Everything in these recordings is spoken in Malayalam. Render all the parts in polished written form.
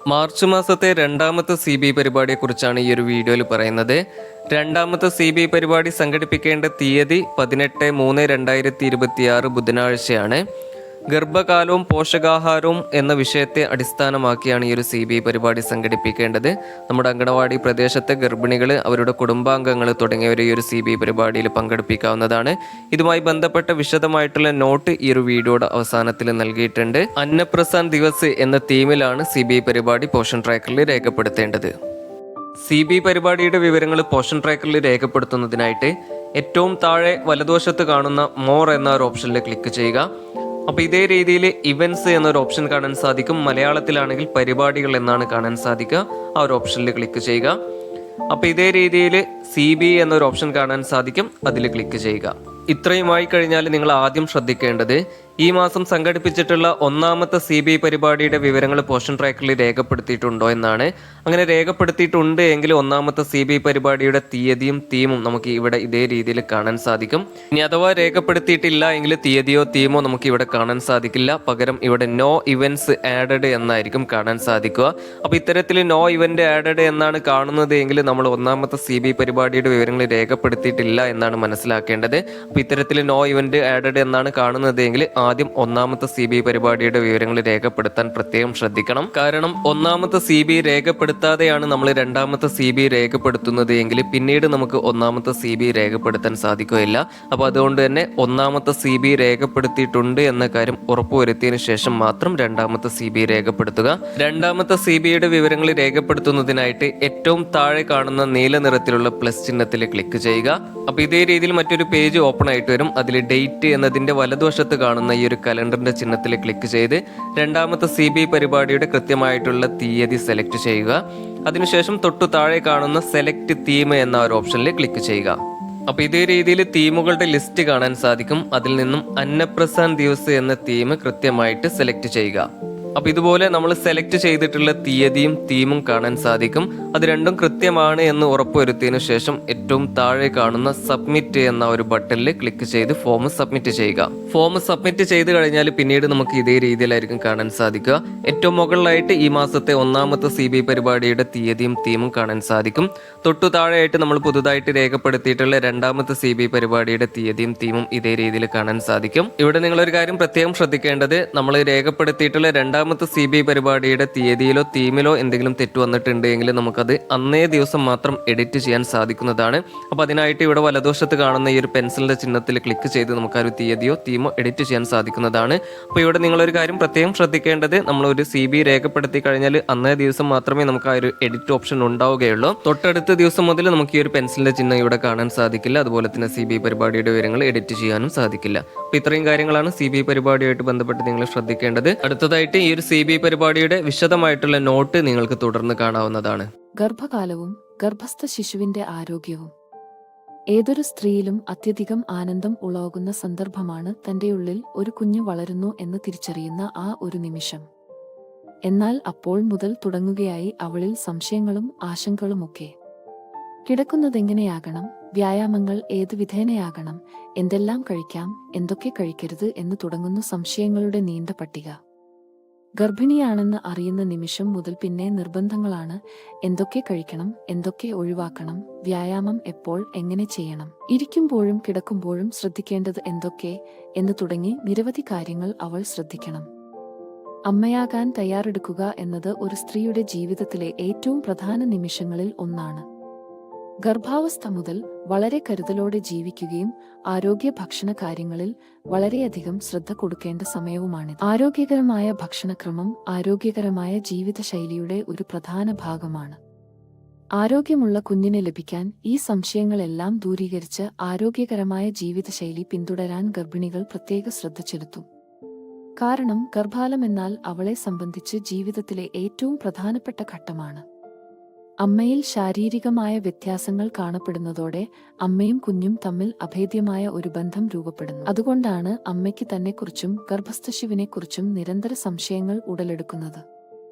മാർച്ച് മാസത്തെ രണ്ടാമത്തെ CBI പരിപാടിയെക്കുറിച്ചാണ് ഈ ഒരു വീഡിയോയിൽ പറയുന്നത്. രണ്ടാമത്തെ CBI പരിപാടി സംഘടിപ്പിക്കേണ്ട തീയതി 18/3/2026 ബുധനാഴ്ചയാണ്. ഗർഭകാലവും പോഷകാഹാരവും എന്ന വിഷയത്തെ അടിസ്ഥാനമാക്കിയാണ് ഈ ഒരു CBI പരിപാടി സംഘടിപ്പിക്കേണ്ടത്. നമ്മുടെ അങ്കണവാടി പ്രദേശത്തെ ഗർഭിണികൾ, അവരുടെ കുടുംബാംഗങ്ങൾ തുടങ്ങിയവരെ ഈ ഒരു CBI പരിപാടിയിൽ പങ്കെടുപ്പിക്കാവുന്നതാണ്. ഇതുമായി ബന്ധപ്പെട്ട വിശദമായിട്ടുള്ള നോട്ട് ഈ ഒരു വീഡിയോയുടെ അവസാനത്തിൽ നൽകിയിട്ടുണ്ട്. അന്നപ്രസാൻ ദിവസ് എന്ന തീമിലാണ് CBI പരിപാടി പോഷൻ ട്രാക്കറിൽ രേഖപ്പെടുത്തേണ്ടത്. CBI പരിപാടിയുടെ വിവരങ്ങൾ പോഷൻ ട്രാക്കറിൽ രേഖപ്പെടുത്തുന്നതിനായിട്ട് ഏറ്റവും താഴെ വലതുവശത്ത് കാണുന്ന മോർ എന്ന ഒരു ഓപ്ഷനിൽ ക്ലിക്ക് ചെയ്യുക. അപ്പോൾ ഇതേ രീതിയിൽ ഇവൻറ്റ്സ് എന്നൊരു ഓപ്ഷൻ കാണാൻ സാധിക്കും. മലയാളത്തിലാണെങ്കിൽ പരിപാടികൾ എന്നാണ് കാണാൻ സാധിക്കുക. ആ ഒരു ഓപ്ഷനിൽ ക്ലിക്ക് ചെയ്യുക. അപ്പോൾ ഇതേ രീതിയിൽ CBI എന്നൊരു ഓപ്ഷൻ കാണാൻ സാധിക്കും. അതിൽ ക്ലിക്ക് ചെയ്യുക. ഇത്രയുമായി കഴിഞ്ഞാൽ നിങ്ങൾ ആദ്യം ശ്രദ്ധിക്കേണ്ടത് ഈ മാസം സംഘടിപ്പിച്ചിട്ടുള്ള ഒന്നാമത്തെ CBI പരിപാടിയുടെ വിവരങ്ങൾ പോഷൻ ട്രാക്കറിൽ രേഖപ്പെടുത്തിയിട്ടുണ്ടോ എന്നാണ്. അങ്ങനെ രേഖപ്പെടുത്തിയിട്ടുണ്ട് എങ്കിൽ ഒന്നാമത്തെ CBI പരിപാടിയുടെ തീയതിയും തീമും നമുക്ക് ഇവിടെ ഇതേ രീതിയിൽ കാണാൻ സാധിക്കും. ഇനി അഥവാ രേഖപ്പെടുത്തിയിട്ടില്ല എങ്കിൽ തീയതിയോ തീമോ നമുക്ക് ഇവിടെ കാണാൻ സാധിക്കില്ല. പകരം ഇവിടെ നോ ഇവൻറ്റ്സ് ആഡഡ് എന്നായിരിക്കും കാണാൻ സാധിക്കുക. അപ്പോൾ ഇത്തരത്തിൽ നോ ഇവന്റ് ആഡഡ് എന്നാണ് കാണുന്നത് എങ്കിൽ നമ്മൾ ഒന്നാമത്തെ CBI പരിപാടിയുടെ വിവരങ്ങൾ രേഖപ്പെടുത്തിയിട്ടില്ല എന്നാണ് മനസ്സിലാക്കേണ്ടത്. അപ്പോൾ ഇത്തരത്തിൽ നോ ഇവന്റ് ആഡഡ് എന്നാണ് കാണുന്നത് എങ്കിൽ ആദ്യം ഒന്നാമത്തെ CBI പരിപാടിയുടെ വിവരങ്ങൾ രേഖപ്പെടുത്താൻ പ്രത്യേകം ശ്രദ്ധിക്കണം. കാരണം ഒന്നാമത്തെ CBI രേഖപ്പെടുത്താതെയാണ് നമ്മൾ രണ്ടാമത്തെ CBI രേഖപ്പെടുത്തുന്നത് എങ്കിൽ പിന്നീട് നമുക്ക് ഒന്നാമത്തെ CBI രേഖപ്പെടുത്താൻ സാധിക്കുകയില്ല. അപ്പോൾ അതുകൊണ്ട് തന്നെ ഒന്നാമത്തെ CBI രേഖപ്പെടുത്തിയിട്ടുണ്ട് എന്ന കാര്യം ഉറപ്പുവരുത്തിയതിനു ശേഷം മാത്രം രണ്ടാമത്തെ CBI രേഖപ്പെടുത്തുക. രണ്ടാമത്തെ CBIയുടെ വിവരങ്ങൾ രേഖപ്പെടുത്തുന്നതിനായിട്ട് ഏറ്റവും താഴെ കാണുന്ന നീല നിറത്തിലുള്ള പ്ലസ് ചിഹ്നത്തിൽ ക്ലിക്ക് ചെയ്യുക. അപ്പോൾ ഇതേ രീതിയിൽ മറ്റൊരു പേജ് ഓപ്പൺ ആയിട്ട് വരും. അതിൽ ഡേറ്റ് എന്നതിന്റെ വലതുവശത്ത് കാണുന്ന ഈ ഒരു കലണ്ടറിന്റെ ചിഹ്നത്തിൽ ക്ലിക്ക് ചെയ്ത് രണ്ടാമത്തെ CBI പരിപാടിയുടെ കൃത്യമായിട്ടുള്ള തീയതി സെലക്ട് ചെയ്യുക. അതിനുശേഷം തൊട്ടു താഴെ കാണുന്ന സെലക്ട് തീം എന്ന ഒരു ഓപ്ഷനിൽ ക്ലിക്ക് ചെയ്യുക. അപ്പോൾ ഇതേ രീതിയിൽ തീമുകളുടെ ലിസ്റ്റ് കാണാൻ സാധിക്കും. അതിൽ നിന്നും അന്നപ്രസാൻ ദിവസ് എന്ന തീം കൃത്യമായിട്ട് സെലക്ട് ചെയ്യുക. അപ്പോൾ ഇതുപോലെ നമ്മൾ സെലക്ട് ചെയ്തിട്ടുള്ള തീയതിയും തീമും കാണാൻ സാധിക്കും. അത് രണ്ടും കൃത്യമാണ് എന്ന് ഉറപ്പുവരുത്തിയതിനു ശേഷം ഏറ്റവും താഴെ കാണുന്ന സബ്മിറ്റ് എന്ന ഒരു ബട്ടണിൽ ക്ലിക്ക് ചെയ്ത് ഫോം സബ്മിറ്റ് ചെയ്യുക. ഫോം സബ്മിറ്റ് ചെയ്ത് കഴിഞ്ഞാൽ പിന്നീട് നമുക്ക് ഇതേ രീതിയിലായിരിക്കും കാണാൻ സാധിക്കുക. ഏറ്റവും മുകളിലായിട്ട് ഈ മാസത്തെ ഒന്നാമത്തെ CBI പരിപാടിയുടെ തീയതിയും തീമും കാണാൻ സാധിക്കും. തൊട്ടു താഴെയായിട്ട് നമ്മൾ പുതുതായിട്ട് രേഖപ്പെടുത്തിയിട്ടുള്ള രണ്ടാമത്തെ CBI പരിപാടിയുടെ തീയതിയും തീമും ഇതേ രീതിയിൽ കാണാൻ സാധിക്കും. ഇവിടെ നിങ്ങളൊരു കാര്യം പ്രത്യേകം ശ്രദ്ധിക്കേണ്ടത്, നമ്മൾ രേഖപ്പെടുത്തിയിട്ടുള്ള രണ്ടാമത്തെ CBI പരിപാടിയുടെ തീയതിയിലോ തീമിലോ എന്തെങ്കിലും തെറ്റ് വന്നിട്ടുണ്ട് എങ്കിൽ നമുക്കത് അന്നേ ദിവസം മാത്രം എഡിറ്റ് ചെയ്യാൻ സാധിക്കുന്നതാണ്. അപ്പോൾ അതിനായിട്ട് ഇവിടെ വലതുവശത്ത് കാണുന്ന ഈ ഒരു പെൻസിലിന്റെ ചിഹ്നത്തിൽ ക്ലിക്ക് ചെയ്ത് നമുക്ക് ആ ഒരു തീയതിയോ തീമോ എഡിറ്റ് ചെയ്യാൻ സാധിക്കുന്നതാണ്. അപ്പോൾ ഇവിടെ നിങ്ങളൊരു കാര്യം പ്രത്യേകം ശ്രദ്ധിക്കേണ്ടത്, നമ്മൾ ഒരു CBI രേഖപ്പെടുത്തി കഴിഞ്ഞാൽ അന്നേ ദിവസം മാത്രമേ നമുക്ക് ആ ഒരു എഡിറ്റ് ഓപ്ഷൻ ഉണ്ടാവുകയുള്ളൂ. തൊട്ടടുത്ത ദിവസം മുതൽ നമുക്ക് ഈ ഒരു പെൻസിലിന്റെ ചിഹ്നം ഇവിടെ കാണാൻ സാധിക്കില്ല. അതുപോലെ തന്നെ CBI പരിപാടിയുടെ വിവരങ്ങൾ എഡിറ്റ് ചെയ്യാനും സാധിക്കില്ല. അപ്പോൾ ഇത്രയും കാര്യങ്ങളാണ് CBI പരിപാടിയായിട്ട് ബന്ധപ്പെട്ട് നിങ്ങൾ ശ്രദ്ധിക്കേണ്ടത്. അടുത്തതായിട്ട് ഈ ഒരു CBI പരിപാടിയുടെ വിശദമായിട്ടുള്ള നോട്ട് നിങ്ങൾക്ക് തുടർന്ന് കാണാവുന്നതാണ്. ഗർഭകാലവും ഗർഭസ്ഥ ശിശുവിന്റെ ആരോഗ്യവും ഏതൊരു സ്ത്രീയിലും അത്യധികം ആനന്ദം ഉളവാകുന്ന സന്ദർഭമാണ് തന്റെ ഉള്ളിൽ ഒരു കുഞ്ഞു വളരുന്നു എന്ന് തിരിച്ചറിയുന്ന ആ ഒരു നിമിഷം. എന്നാൽ അപ്പോൾ മുതൽ തുടങ്ങുകയായി അവളിൽ സംശയങ്ങളും ആശങ്കകളുമൊക്കെ. കിടക്കുന്നതെങ്ങനെയാകണം, വ്യായാമങ്ങൾ ഏതു വിധേനയാകണം, എന്തെല്ലാം കഴിക്കാം, എന്തൊക്കെ കഴിക്കരുത് എന്ന് തുടങ്ങുന്ന സംശയങ്ങളുടെ നീണ്ട പട്ടിക. ഗർഭിണിയാണെന്ന് അറിയുന്ന നിമിഷം മുതൽ പിന്നെ നിർബന്ധങ്ങളാണ്. എന്തൊക്കെ കഴിക്കണം, എന്തൊക്കെ ഒഴിവാക്കണം, വ്യായാമം എപ്പോൾ, എങ്ങനെ ചെയ്യണം, ഇരിക്കുമ്പോഴും കിടക്കുമ്പോഴും ശ്രദ്ധിക്കേണ്ടത് എന്തൊക്കെ എന്ന് തുടങ്ങി നിരവധി കാര്യങ്ങൾ അവൾ ശ്രദ്ധിക്കണം. അമ്മയാകാൻ തയ്യാറെടുക്കുക എന്നത് ഒരു സ്ത്രീയുടെ ജീവിതത്തിലെ ഏറ്റവും പ്രധാന നിമിഷങ്ങളിൽ ഒന്നാണ്. ഗർഭാവസ്ഥ മുതൽ വളരെ കരുതലോടെ ജീവിക്കുകയും ആരോഗ്യ ഭക്ഷണ കാര്യങ്ങളിൽ വളരെയധികം ശ്രദ്ധ കൊടുക്കേണ്ട സമയവുമാണിത്. ആരോഗ്യകരമായ ഭക്ഷണക്രമം ആരോഗ്യകരമായ ജീവിതശൈലിയുടെ ഒരു പ്രധാന ഭാഗമാണ്. ആരോഗ്യമുള്ള കുഞ്ഞിനെ ലഭിക്കാൻ ഈ സംശയങ്ങളെല്ലാം ദൂരീകരിച്ച് ആരോഗ്യകരമായ ജീവിതശൈലി പിന്തുടരാൻ ഗർഭിണികൾ പ്രത്യേക ശ്രദ്ധ ചെലുത്തും. കാരണം ഗർഭാലം എന്നാൽ അവളെ സംബന്ധിച്ച് ജീവിതത്തിലെ ഏറ്റവും പ്രധാനപ്പെട്ട ഘട്ടമാണ്. അമ്മയിൽ ശാരീരികമായ വ്യത്യാസങ്ങൾ കാണപ്പെടുന്നതോടെ അമ്മയും കുഞ്ഞും തമ്മിൽ അഭേദ്യമായ ഒരു ബന്ധം രൂപപ്പെടുന്നു. അതുകൊണ്ടാണ് അമ്മയ്ക്ക് തന്നെക്കുറിച്ചും ഗർഭസ്ഥ ശിശുവിനെക്കുറിച്ചും നിരന്തര സംശയങ്ങൾ ഉടലെടുക്കുന്നത്.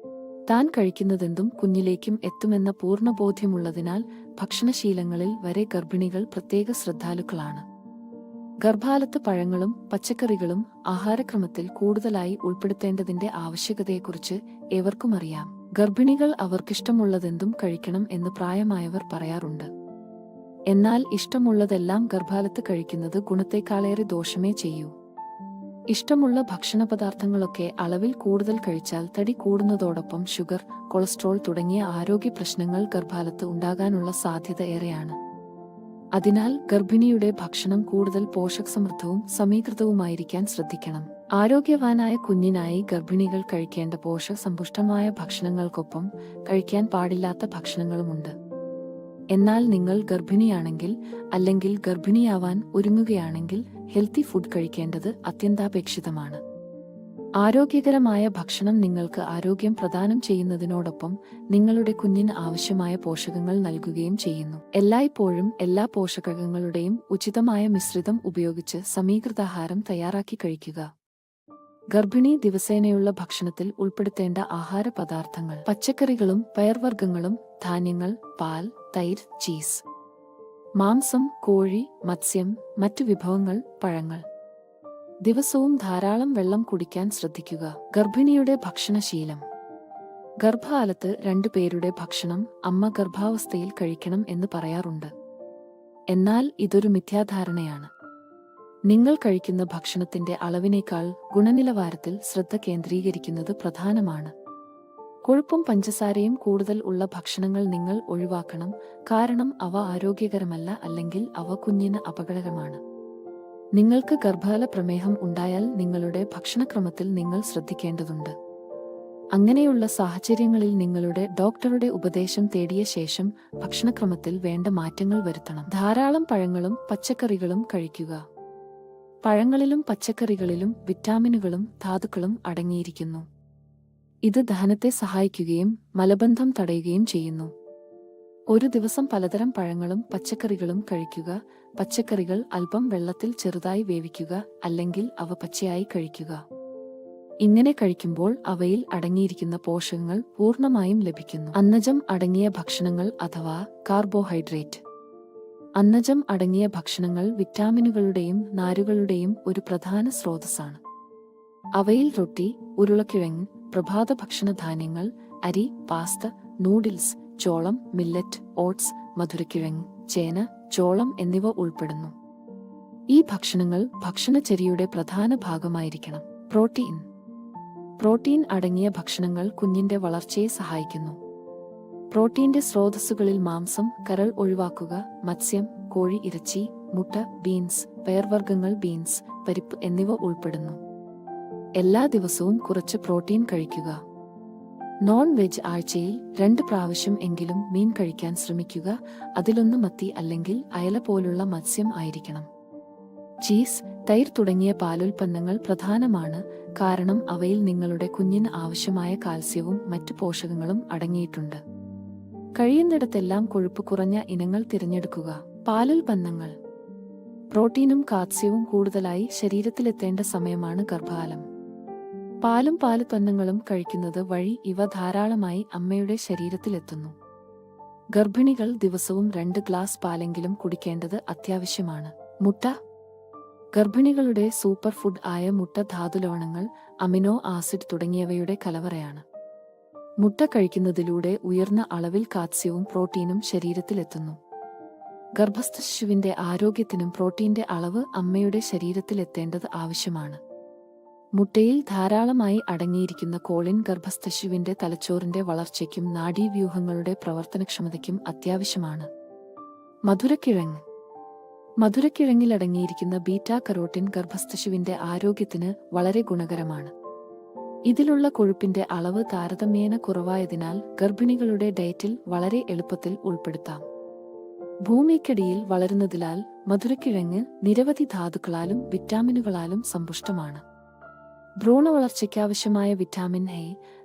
താൻ കഴിക്കുന്നതെന്തും കുഞ്ഞിലേക്കും എത്തുമെന്ന പൂർണ്ണബോധ്യമുള്ളതിനാൽ ഭക്ഷണശീലങ്ങളിൽ വരെ ഗർഭിണികൾ പ്രത്യേക ശ്രദ്ധാലുക്കളാണ്. ഗർഭാലത്ത് പഴങ്ങളും പച്ചക്കറികളും ആഹാരക്രമത്തിൽ കൂടുതലായി ഉൾപ്പെടുത്തേണ്ടതിന്റെ ആവശ്യകതയെക്കുറിച്ച് ഏവർക്കും അറിയാം. ഗർഭിണികൾ അവർക്കിഷ്ടമുള്ളതെന്തും കഴിക്കണം എന്ന് പ്രായമായവർ പറയാറുണ്ട്. എന്നാൽ ഇഷ്ടമുള്ളതെല്ലാം ഗർഭാലത്ത് കഴിക്കുന്നത് ഗുണത്തേക്കാളേറെ ദോഷമേ ചെയ്യൂ. ഇഷ്ടമുള്ള ഭക്ഷണപദാർത്ഥങ്ങളൊക്കെ അളവിൽ കൂടുതൽ കഴിച്ചാൽ തടി കൂടുന്നതോടൊപ്പം ഷുഗർ, കൊളസ്ട്രോൾ തുടങ്ങിയ ആരോഗ്യ പ്രശ്നങ്ങൾ ഗർഭാലത്ത് ഉണ്ടാകാനുള്ള സാധ്യത ഏറെയാണ്. അതിനാൽ ഗർഭിണിയുടെ ഭക്ഷണം കൂടുതൽ പോഷകസമൃദ്ധവും സമീകൃതവുമായിരിക്കാൻ ശ്രദ്ധിക്കണം. ആരോഗ്യവാനായ കുഞ്ഞിനായി ഗർഭിണികൾ കഴിക്കേണ്ട പോഷകസമ്പുഷ്ടമായ ഭക്ഷണങ്ങൾക്കൊപ്പം കഴിക്കാൻ പാടില്ലാത്ത ഭക്ഷണങ്ങളുമുണ്ട്. എന്നാൽ നിങ്ങൾ ഗർഭിണിയാണെങ്കിൽ അല്ലെങ്കിൽ ഗർഭിണിയാവാൻ ഒരുങ്ങുകയാണെങ്കിൽ ഹെൽത്തി ഫുഡ് കഴിക്കേണ്ടത് അത്യന്താപേക്ഷിതമാണ്. ആരോഗ്യകരമായ ഭക്ഷണം നിങ്ങൾക്ക് ആരോഗ്യം പ്രദാനം ചെയ്യുന്നതിനോടൊപ്പം നിങ്ങളുടെ കുഞ്ഞിന് ആവശ്യമായ പോഷകങ്ങൾ നൽകുകയും ചെയ്യുന്നു. എല്ലായ്പ്പോഴും എല്ലാ പോഷകങ്ങളുടെയും ഉചിതമായ മിശ്രിതം ഉപയോഗിച്ച് സമീകൃതാഹാരം തയ്യാറാക്കി കഴിക്കുക. ഗർഭിണി ദിവസേനയുള്ള ഭക്ഷണത്തിൽ ഉൾപ്പെടുത്തേണ്ട ആഹാര പദാർത്ഥങ്ങൾ: പച്ചക്കറികളും പയർവർഗ്ഗങ്ങളും, ധാന്യങ്ങൾ, പാൽ, തൈര്, ചീസ്, മാംസം, കോഴി, മത്സ്യം, മറ്റു വിഭവങ്ങൾ, പഴങ്ങൾ. ദിവസവും ധാരാളം വെള്ളം കുടിക്കാൻ ശ്രദ്ധിക്കുക. ഗർഭിണിയുടെ ഭക്ഷണശീലം: ഗർഭകാലത്ത് 2 പേരുടെ ഭക്ഷണം അമ്മ ഗർഭാവസ്ഥയിൽ കഴിക്കണം എന്ന് പറയാറുണ്ട്. എന്നാൽ ഇതൊരു മിഥ്യാധാരണയാണ്. നിങ്ങൾ കഴിക്കുന്ന ഭക്ഷണത്തിന്റെ അളവിനേക്കാൾ ഗുണനിലവാരത്തിൽ ശ്രദ്ധ കേന്ദ്രീകരിക്കുന്നത് പ്രധാനമാണ്. കൊഴുപ്പും പഞ്ചസാരയും കൂടുതൽ ഉള്ള ഭക്ഷണങ്ങൾ നിങ്ങൾ ഒഴിവാക്കണം, കാരണം അവ ആരോഗ്യകരമല്ല അല്ലെങ്കിൽ അവ കുഞ്ഞിന് അപകടകരമാണ്. നിങ്ങൾക്ക് ഗർഭകാല പ്രമേഹം ഉണ്ടായാൽ നിങ്ങളുടെ ഭക്ഷണക്രമത്തിൽ നിങ്ങൾ ശ്രദ്ധിക്കേണ്ടതുണ്ട്. അങ്ങനെയുള്ള സാഹചര്യങ്ങളിൽ നിങ്ങളുടെ ഡോക്ടറുടെ ഉപദേശം തേടിയ ശേഷം ഭക്ഷണക്രമത്തിൽ വേണ്ട മാറ്റങ്ങൾ വരുത്തണം. ധാരാളം പഴങ്ങളും പച്ചക്കറികളും കഴിക്കുക. പഴങ്ങളിലും പച്ചക്കറികളിലും വിറ്റാമിനുകളും ധാതുക്കളും അടങ്ങിയിരിക്കുന്നു. ഇത് ദഹനത്തെ സഹായിക്കുകയും മലബന്ധം തടയുകയും ചെയ്യുന്നു. ഒരു ദിവസം പലതരം പഴങ്ങളും പച്ചക്കറികളും കഴിക്കുക. പച്ചക്കറികൾ അല്പം വെള്ളത്തിൽ ചെറുതായി വേവിക്കുക, അല്ലെങ്കിൽ അവ പച്ചയായി കഴിക്കുക. ഇങ്ങനെ കഴിക്കുമ്പോൾ അവയിൽ അടങ്ങിയിരിക്കുന്ന പോഷകങ്ങൾ പൂർണ്ണമായും ലഭിക്കുന്നു. അന്നജം അടങ്ങിയ ഭക്ഷണങ്ങൾ അഥവാ കാർബോഹൈഡ്രേറ്റ്. അന്നജം അടങ്ങിയ ഭക്ഷണങ്ങൾ വിറ്റാമിനുകളുടെയും നാരുകളുടെയും ഒരു പ്രധാന സ്രോതസ്സാണ്. അവയിൽ റൊട്ടി, ഉരുളക്കിഴങ്ങ്, പ്രഭാത ഭക്ഷണധാന്യങ്ങൾ, അരി, പാസ്ത, നൂഡിൽസ്, ചോളം, മില്ലറ്റ്, ഓട്സ്, മധുരക്കിഴങ്ങ്, ചേന, ചോളം എന്നിവ ഉൾപ്പെടുന്നു. ഈ ഭക്ഷണങ്ങൾ ഭക്ഷണചര്യയുടെ പ്രധാന ഭാഗമായിരിക്കണം. പ്രോട്ടീൻ. പ്രോട്ടീൻ അടങ്ങിയ ഭക്ഷണങ്ങൾ കുഞ്ഞിന്റെ വളർച്ചയെ സഹായിക്കുന്നു. പ്രോട്ടീന്റെ സ്രോതസ്സുകളിൽ മാംസം, കരൾ ഒഴിവാക്കുക, മത്സ്യം, കോഴി, ഇറച്ചി, മുട്ട, ബീൻസ്, പയർവർഗ്ഗങ്ങൾ, ബീൻസ്, പരിപ്പ് എന്നിവ ഉൾപ്പെടുന്നു. എല്ലാ ദിവസവും കുറച്ച് പ്രോട്ടീൻ കഴിക്കുക. നോൺ വെജ് ആഴ്ചയിൽ 2 പ്രാവശ്യം എങ്കിലും മീൻ കഴിക്കാൻ ശ്രമിക്കുക. അതിലൊന്ന് മത്തി അല്ലെങ്കിൽ അയല പോലുള്ള മത്സ്യം ആയിരിക്കണം. ചീസ്, തൈര് തുടങ്ങിയ പാലുൽപ്പന്നങ്ങൾ പ്രധാനമാണ്, കാരണം അവയിൽ നിങ്ങളുടെ കുഞ്ഞിന് ആവശ്യമായ കാൽസ്യവും മറ്റു പോഷകങ്ങളും അടങ്ങിയിട്ടുണ്ട്. കഴിയുന്നിടത്തെല്ലാം കൊഴുപ്പ് കുറഞ്ഞ ഇനങ്ങൾ തിരഞ്ഞെടുക്കുക. പാലുൽപ്പന്നങ്ങൾ. പ്രോട്ടീനും കാൽസ്യവും കൂടുതലായി ശരീരത്തിലെത്തേണ്ട സമയമാണ് ഗർഭകാലം. പാലും പാലുൽപ്പന്നങ്ങളും കഴിക്കുന്നത് വഴി ഇവ ധാരാളമായി അമ്മയുടെ ശരീരത്തിലെത്തുന്നു. ഗർഭിണികൾ ദിവസവും 2 ഗ്ലാസ് പാലെങ്കിലും കുടിക്കേണ്ടത് അത്യാവശ്യമാണ്. മുട്ട. ഗർഭിണികളുടെ സൂപ്പർ ഫുഡ് ആയ മുട്ട ധാതുലവണങ്ങൾ, അമിനോ ആസിഡ് തുടങ്ങിയവയുടെ കലവറയാണ്. മുട്ട കഴിക്കുന്നതിലൂടെ ഉയർന്ന അളവിൽ കാൽസ്യവും പ്രോട്ടീനും ശരീരത്തിലെത്തുന്നു. ഗർഭസ്ഥ ശിശുവിന്റെ ആരോഗ്യത്തിനും പ്രോട്ടീന്റെ അളവ് അമ്മയുടെ ശരീരത്തിലെത്തേണ്ടത് ആവശ്യമാണ്. മുട്ടയിൽ ധാരാളമായി അടങ്ങിയിരിക്കുന്ന കോളിൻ ഗർഭസ്ഥ ശിശുവിന്റെ തലച്ചോറിന്റെ വളർച്ചയ്ക്കും നാഡീവ്യൂഹങ്ങളുടെ പ്രവർത്തനക്ഷമതയ്ക്കും അത്യാവശ്യമാണ്. മധുരക്കിഴങ്ങ്. മധുരക്കിഴങ്ങിൽ അടങ്ങിയിരിക്കുന്ന ബീറ്റാ കരോട്ടിൻ ഗർഭസ്ഥ ശിശുവിന്റെ ആരോഗ്യത്തിന് വളരെ ഗുണകരമാണ്. ഇതിലുള്ള കൊഴുപ്പിന്റെ അളവ് താരതമ്യേന കുറവായതിനാൽ ഗർഭിണികളുടെ ഡയറ്റിൽ വളരെ എളുപ്പത്തിൽ ഉൾപ്പെടുത്താം. ഭൂമിക്കടിയിൽ വളരുന്നതിനാൽ മധുരക്കിഴങ്ങ് നിരവധി ധാതുക്കളാലും വിറ്റാമിനുകളാലും സമ്പുഷ്ടമാണ്. ഭ്രൂണവളർച്ചയ്ക്കാവശ്യമായ വിറ്റാമിൻ എ,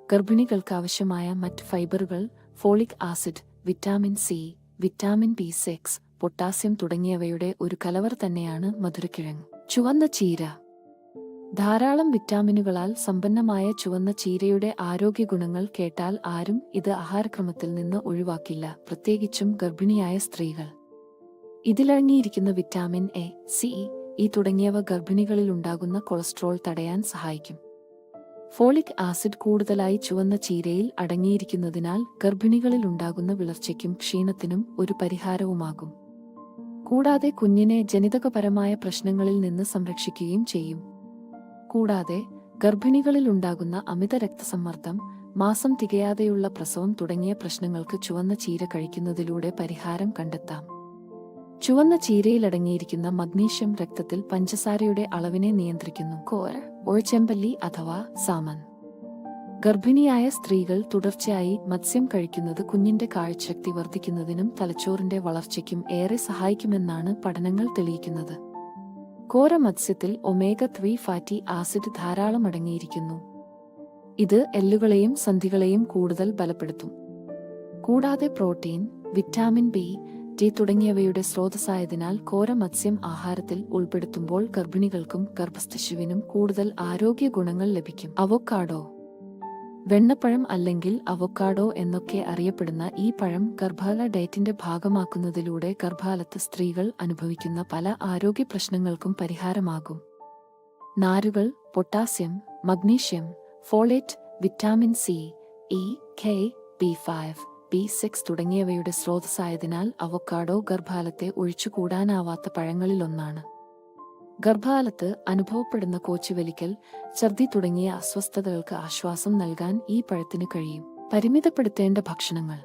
ഗർഭിണികൾക്കാവശ്യമായ മറ്റ് ഫൈബറുകൾ, folic acid, vitamin C, vitamin ബി6, പൊട്ടാസ്യം തുടങ്ങിയവയുടെ ഒരു കലവറ തന്നെയാണ് മധുരക്കിഴങ്ങ്. ചുവന്ന ചീര. ധാരാളം വിറ്റാമിനുകളാൽ സമ്പന്നമായ ചുവന്ന ചീരയുടെ ആരോഗ്യ ഗുണങ്ങൾ കേട്ടാൽ ആരും ഇത് ആഹാരക്രമത്തിൽ നിന്ന് ഒഴിവാക്കില്ല, പ്രത്യേകിച്ചും ഗർഭിണിയായ സ്ത്രീകൾ. ഇതിലടങ്ങിയിരിക്കുന്ന വിറ്റാമിൻ എ, സി, ഇ തുടങ്ങിയവ ഗർഭിണികളിൽ ഉണ്ടാകുന്ന കൊളസ്ട്രോൾ തടയാൻ സഹായിക്കും. ഫോളിക് ആസിഡ് കൂടുതലായി ചുവന്ന ചീരയിൽ അടങ്ങിയിരിക്കുന്നതിനാൽ ഗർഭിണികളിൽ ഉണ്ടാകുന്ന വിളർച്ചയ്ക്കും ക്ഷീണത്തിനും ഒരു പരിഹാരവുമാകും. കൂടാതെ കുഞ്ഞിനെ ജനിതകപരമായ പ്രശ്നങ്ങളിൽ നിന്ന് സംരക്ഷിക്കുകയും ചെയ്യും. കൂടാതെ ഗർഭിണികളിൽ ഉണ്ടാകുന്ന അമിത രക്തസമ്മർദ്ദം, മാസം തികയാതെയുള്ള പ്രസവം തുടങ്ങിയ പ്രശ്നങ്ങൾക്ക് ചുവന്ന ചീര കഴിക്കുന്നതിലൂടെ പരിഹാരം കണ്ടെത്താം. ചുവന്ന ചീരയിലടങ്ങിയിരിക്കുന്ന മഗ്നീഷ്യം രക്തത്തിൽ പഞ്ചസാരയുടെ അളവിനെ നിയന്ത്രിക്കുന്നു. കോര, ഒഴച്ചെമ്പല്ലി അഥവാ സാമൻ. ഗർഭിണിയായ സ്ത്രീകൾ തുടർച്ചയായി മത്സ്യം കഴിക്കുന്നത് കുഞ്ഞിന്റെ കാഴ്ചശക്തി വർദ്ധിക്കുന്നതിനും തലച്ചോറിന്റെ വളർച്ചയ്ക്കും ഏറെ സഹായിക്കുമെന്നാണ് പഠനങ്ങൾ തെളിയിക്കുന്നത്. കോര മത്സ്യത്തിൽ ഒമേഗ-3 ഫാറ്റി ആസിഡ് ധാരാളം അടങ്ങിയിരിക്കുന്നു. ഇത് എല്ലുകളെയും സന്ധികളെയും കൂടുതൽ ബലപ്പെടുത്തും. കൂടാതെ പ്രോട്ടീൻ, വിറ്റാമിൻ ബി, ടി തുടങ്ങിയവയുടെ സ്രോതസ്സായതിനാൽ കോര മത്സ്യം ആഹാരത്തിൽ ഉൾപ്പെടുത്തുമ്പോൾ ഗർഭിണികൾക്കും ഗർഭസ്ഥശിശുവിനും കൂടുതൽ ആരോഗ്യ ഗുണങ്ങൾ ലഭിക്കും. അവോക്കാഡോ. വെണ്ണപ്പഴം അല്ലെങ്കിൽ അവോക്കാഡോ എന്നൊക്കെ അറിയപ്പെടുന്ന ഈ പഴം ഗർഭകാല ഡയറ്റിന്റെ ഭാഗമാക്കുന്നതിലൂടെ ഗർഭകാലത്ത് സ്ത്രീകൾ അനുഭവിക്കുന്ന പല ആരോഗ്യ പ്രശ്നങ്ങൾക്കും പരിഹാരമാകും. നാരുകൾ, potassium, magnesium, folate, vitamin C, E, K, B5, B6 തുടങ്ങിയവയുടെ സ്രോതസ്സായതിനാൽ അവോക്കാഡോ ഗർഭകാലത്തെ ഒഴിച്ചുകൂടാനാവാത്ത പഴങ്ങളിലൊന്നാണ്. ഗർഭകാലത്ത് അനുഭവപ്പെടുന്ന കോച്ചിവലിക്കൽ, ഛർദി തുടങ്ങിയ അസ്വസ്ഥതകൾക്ക് ആശ്വാസം നൽകാൻ ഈ പഴത്തിന് കഴിയും. പരിമിതപ്പെടുത്തേണ്ട ഭക്ഷണങ്ങൾ.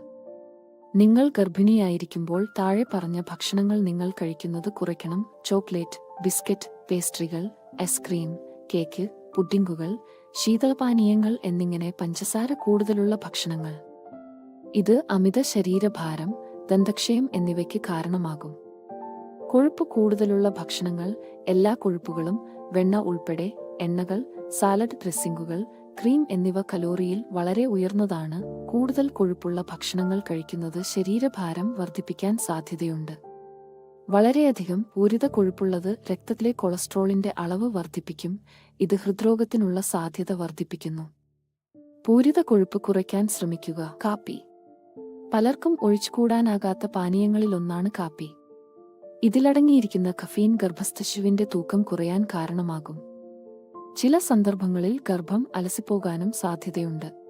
നിങ്ങൾ ഗർഭിണിയായിരിക്കുമ്പോൾ താഴെ പറഞ്ഞ ഭക്ഷണങ്ങൾ നിങ്ങൾ കഴിക്കുന്നത് കുറയ്ക്കണം. ചോക്ലേറ്റ്, ബിസ്ക്കറ്റ്, പേസ്ട്രികൾ, ഐസ്ക്രീം, കേക്ക്, പുഡിംഗുകൾ, ശീതളപാനീയങ്ങൾ എന്നിങ്ങനെ പഞ്ചസാര കൂടുതലുള്ള ഭക്ഷണങ്ങൾ. ഇത് അമിത ശരീരഭാരം, ദന്തക്ഷയം എന്നിവയ്ക്ക് കാരണമാകും. കൊഴുപ്പ് കൂടുതലുള്ള ഭക്ഷണങ്ങൾ, എല്ലാ കൊഴുപ്പുകളും, വെണ്ണ ഉൾപ്പെടെ, എണ്ണകൾ, സാലഡ് ഡ്രസ്സിംഗുകൾ, ക്രീം എന്നിവ കലോറിയിൽ വളരെ ഉയർന്നതാണ്. കൂടുതൽ കൊഴുപ്പുള്ള ഭക്ഷണങ്ങൾ കഴിക്കുന്നത് ശരീരഭാരം വർദ്ധിപ്പിക്കാൻ സാധ്യതയുണ്ട്. വളരെയധികം പൂരിത കൊഴുപ്പുള്ളത് രക്തത്തിലെ കൊളസ്ട്രോളിന്റെ അളവ് വർദ്ധിപ്പിക്കും. ഇത് ഹൃദ്രോഗത്തിനുള്ള സാധ്യത വർദ്ധിപ്പിക്കുന്നു. പൂരിത കൊഴുപ്പ് കുറയ്ക്കാൻ ശ്രമിക്കുക. കാപ്പി. പലർക്കും ഒഴിച്ചുകൂടാനാകാത്ത പാനീയങ്ങളിലൊന്നാണ് കാപ്പി. ഇതിലടങ്ങിയിരിക്കുന്ന കഫീൻ ഗർഭസ്ഥശിശുവിന്റെ തൂക്കം കുറയാൻ കാരണമാകും. ചില സന്ദർഭങ്ങളിൽ ഗർഭം അലസിപ്പോകാനും സാധ്യതയുണ്ട്.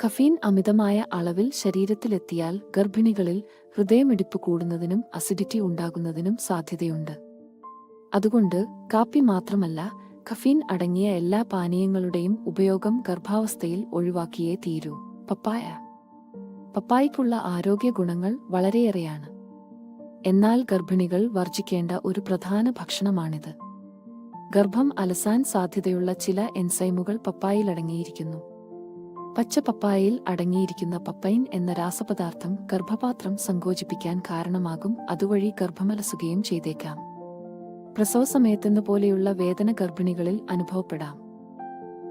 കഫീൻ അമിതമായ അളവിൽ ശരീരത്തിലെത്തിയാൽ ഗർഭിണികളിൽ ഹൃദയമിടിപ്പ് കൂടുന്നതിനും അസിഡിറ്റി ഉണ്ടാകുന്നതിനും സാധ്യതയുണ്ട്. അതുകൊണ്ട് കാപ്പി മാത്രമല്ല, കഫീൻ അടങ്ങിയ എല്ലാ പാനീയങ്ങളുടെയും ഉപയോഗം ഗർഭാവസ്ഥയിൽ ഒഴിവാക്കിയേ തീരൂ. പപ്പായ. പപ്പായയ്ക്കുള്ള ആരോഗ്യ ഗുണങ്ങൾ വളരെയേറെയാണ്. എന്നാൽ ഗർഭിണികൾ വർജിക്കേണ്ട ഒരു പ്രധാന ഭക്ഷണമാണിത്. ഗർഭം അലസാൻ സാധ്യതയുള്ള ചില എൻസൈമുകൾ പപ്പായയിലടങ്ങിയിരിക്കുന്നു. പച്ച പപ്പായയിൽ അടങ്ങിയിരിക്കുന്ന പപ്പൈൻ എന്ന രാസപദാർത്ഥം ഗർഭപാത്രം സങ്കോചിപ്പിക്കാൻ കാരണമാകും. അതുവഴി ഗർഭമലസുകയും ചെയ്തേക്കാം. പ്രസവസമയത്തെന്ന പോലെയുള്ള വേദന ഗർഭിണികളിൽ അനുഭവപ്പെടാം.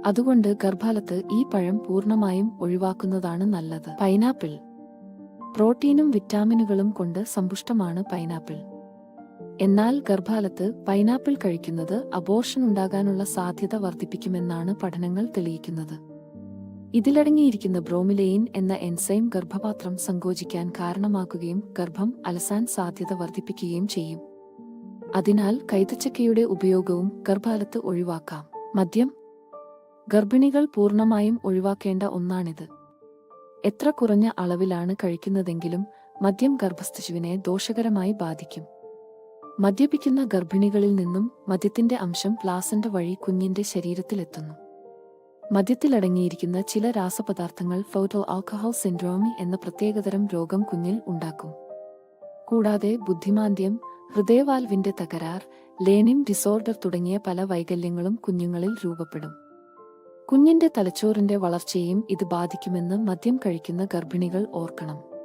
അതുകൊണ്ട് ഗർഭകാലത്ത് ഈ പഴം പൂർണ്ണമായും ഒഴിവാക്കുന്നതാണ് നല്ലത്. പൈനാപ്പിൾ. പ്രോട്ടീനും വിറ്റാമിനുകളും കൊണ്ട് സമ്പുഷ്ടമാണ് പൈനാപ്പിൾ. എന്നാൽ ഗർഭകാലത്ത് പൈനാപ്പിൾ കഴിക്കുന്നത് അബോർഷൻ ഉണ്ടാകാനുള്ള സാധ്യത വർദ്ധിപ്പിക്കുമെന്നാണ് പഠനങ്ങൾ തെളിയിക്കുന്നത്. ഇതിലടങ്ങിയിരിക്കുന്ന ബ്രോമിലെയിൻ എന്ന എൻസൈം ഗർഭപാത്രം സങ്കോചിക്കാൻ കാരണമാക്കുകയും ഗർഭം അലസാൻ സാധ്യത വർദ്ധിപ്പിക്കുകയും ചെയ്യും. അതിനാൽ കൈതച്ചക്കയുടെ ഉപയോഗവും ഗർഭകാലത്ത് ഒഴിവാക്കാം. മദ്യം. ഗർഭിണികൾ പൂർണ്ണമായും ഒഴിവാക്കേണ്ട ഒന്നാണിത്. എത്ര കുറഞ്ഞ അളവിലാണ് കഴിക്കുന്നതെങ്കിലും മദ്യം ഗർഭസ്ഥശിശുവിനെ ദോഷകരമായി ബാധിക്കും. മദ്യപിക്കുന്ന ഗർഭിണികളിൽ നിന്നും മദ്യത്തിന്റെ അംശം പ്ലാസന്റ വഴി കുഞ്ഞിന്റെ ശരീരത്തിലെത്തുന്നു. മദ്യത്തിലടങ്ങിയിരിക്കുന്ന ചില രാസപദാർത്ഥങ്ങൾ ഫെറ്റൽ ആൽക്കഹോൾ സിൻഡ്രോമി എന്ന പ്രത്യേകതരം രോഗം കുഞ്ഞിൽ ഉണ്ടാക്കും. കൂടാതെ ബുദ്ധിമാന്ദ്യം, ഹൃദയവാൽവിന്റെ തകരാർ, ലേണിംഗ് ഡിസോർഡർ തുടങ്ങിയ പല വൈകല്യങ്ങളും കുഞ്ഞുങ്ങളിൽ രൂപപ്പെടും. കുഞ്ഞിന്റെ തലച്ചോറിന്റെ വളർച്ചയെയും ഇത് ബാധിക്കുമെന്ന് മദ്യം കഴിക്കുന്ന ഗർഭിണികൾ ഓർക്കണം.